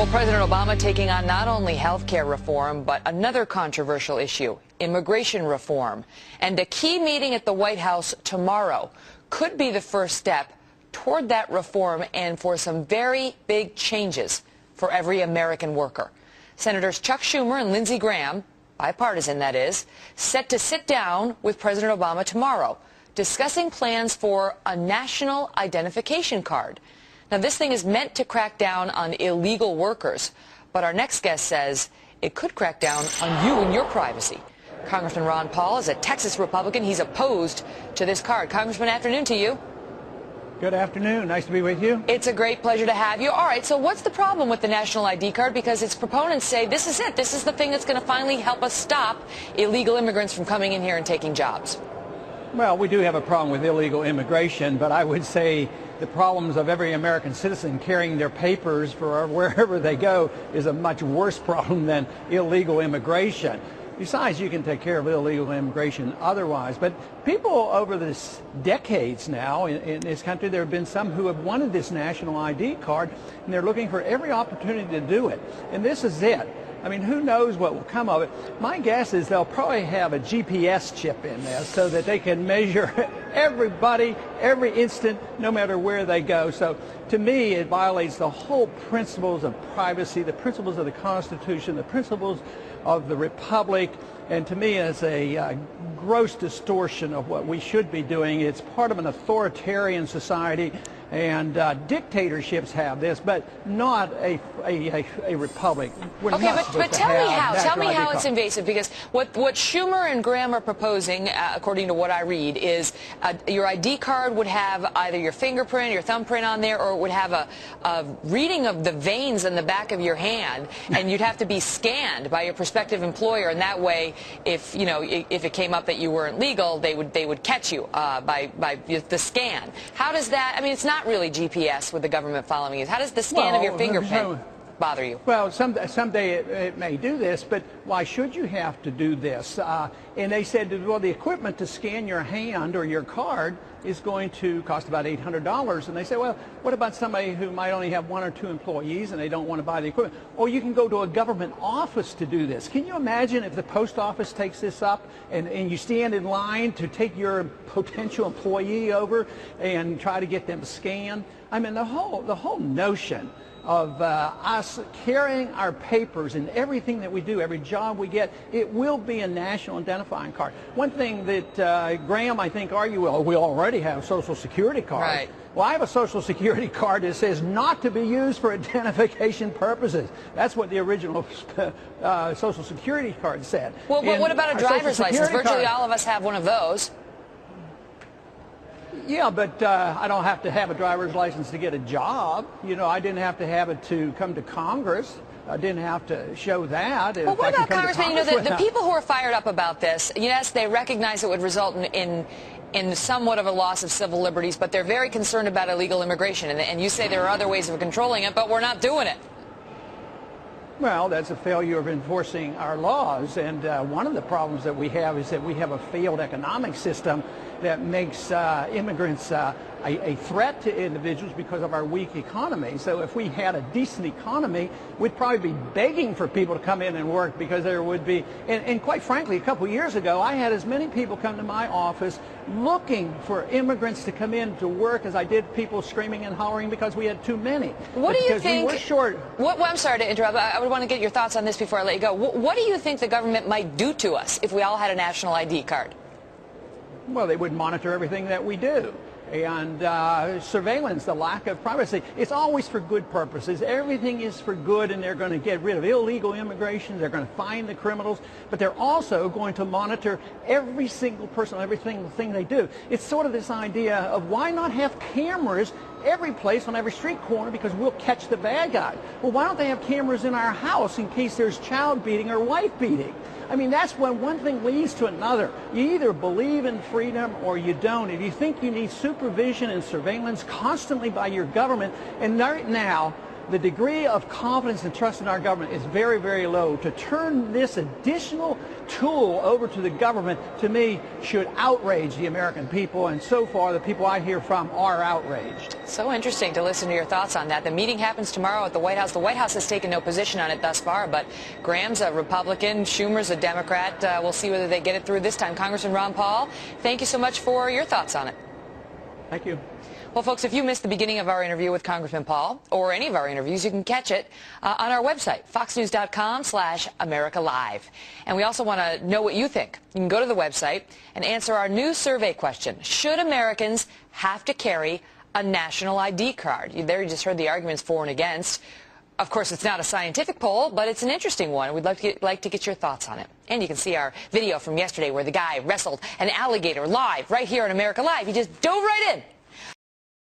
Well, President Obama taking on not only health care reform, but another controversial issue, immigration reform. And a key meeting at the White House tomorrow could be the first step toward that reform and for some very big changes for every American worker. Senators Chuck Schumer and Lindsey Graham, bipartisan that is, set to sit down with President Obama tomorrow, discussing plans for a national identification card. Now, this thing is meant to crack down on illegal workers, but our next guest says it could crack down on you and your privacy. Congressman Ron Paul is a Texas Republican. He's opposed to this card. Congressman, afternoon to you. Good afternoon. Nice to be with you. It's a great pleasure to have you. All right, so what's the problem with the national ID card? Because its proponents say this is it. This is the thing that's going to finally help us stop illegal immigrants from coming in here and taking jobs. Well, we do have a problem with illegal immigration, but I would say the problems of every American citizen carrying their papers for wherever they go is a much worse problem than illegal immigration. Besides, you can take care of illegal immigration otherwise. But people over this decades now in this country, there have been some who have wanted this national ID card, and they're looking for every opportunity to do it. And this is it. I mean, who knows what will come of it. My guess is they'll probably have a GPS chip in there so that they can measure everybody, every instant, no matter where they go. So to me, it violates the whole principles of privacy, the principles of the Constitution, the principles of the Republic, and to me it's a gross distortion of what we should be doing. It's part of an authoritarian society, and dictatorships have this, but not a republic. We're okay, but tell me how it's invasive, because what Schumer and Graham are proposing, according to what I read, is your ID card would have either your fingerprint, your thumbprint on there, or it would have a reading of the veins in the back of your hand, and you'd have to be scanned by your prospective employer, and that way, if it came up that you weren't legal, they would catch you by the scan. How does that? I mean, it's not really GPS with the government following you. How does the scan of your fingerprint bother you? Well, someday it may do this, but why should you have to do this? And they said, well, the equipment to scan your hand or your card is going to cost about $800. And they say, well, what about somebody who might only have 1 or 2 employees and they don't want to buy the equipment? Or you can go to a government office to do this. Can you imagine if the post office takes this up and you stand in line to take your potential employee over and try to get them scanned? I mean, the whole notion of us carrying our papers in everything that we do, every job we get, it will be a national identifying card. One thing that Graham, I think, argued, well, we already have Social Security cards. Right. Well, I have a Social Security card that says not to be used for identification purposes. That's what the original Social Security card said. Well, but what about a driver's license? Virtually all of us have one of those. Yeah, but I don't have to have a driver's license to get a job. You know, I didn't have to have it to come to Congress. I didn't have to show that. Well, what about, Congressman, you know, the people who are fired up about this, yes, they recognize it would result in somewhat of a loss of civil liberties, but they're very concerned about illegal immigration. And you say there are other ways of controlling it, but we're not doing it. Well, that's a failure of enforcing our laws, and one of the problems that we have is that we have a failed economic system that makes immigrants a threat to individuals because of our weak economy. So if we had a decent economy, we'd probably be begging for people to come in and work, because there would be, and quite frankly, a couple of years ago, I had as many people come to my office looking for immigrants to come in to work as I did people screaming and hollering because we had too many. What do you think? We were short. Well, I'm sorry to interrupt. I would want to get your thoughts on this before I let you go. What do you think the government might do to us if we all had a national ID card? Well, they would monitor everything that we do. And surveillance, the lack of privacy, it's always for good purposes. Everything is for good, and they're going to get rid of illegal immigration. They're going to find the criminals, but they're also going to monitor every single person, every single thing they do. It's sort of this idea of why not have cameras every place on every street corner, because we'll catch the bad guy. Well, why don't they have cameras in our house in case there's child beating or wife beating? I mean, that's when one thing leads to another. You either believe in freedom or you don't. If you think you need supervision and surveillance constantly by your government, and right now, the degree of confidence and trust in our government is very, very low. To turn this additional tool over to the government, to me, should outrage the American people, and so far the people I hear from are outraged. So interesting to listen to your thoughts on that. The meeting happens tomorrow at the White House. The White House has taken no position on it thus far, but Graham's a Republican, Schumer's a Democrat. We'll see whether they get it through this time. Congressman Ron Paul, thank you so much for your thoughts on it. Thank you. Well, folks, if you missed the beginning of our interview with Congressman Paul, or any of our interviews, you can catch it on our website, foxnews.com/America Live. And we also want to know what you think. You can go to the website and answer our new survey question. Should Americans have to carry a national ID card? There you just heard the arguments for and against. Of course, it's not a scientific poll, but it's an interesting one. We'd like to get your thoughts on it. And you can see our video from yesterday where the guy wrestled an alligator live right here on America Live. He just dove right in.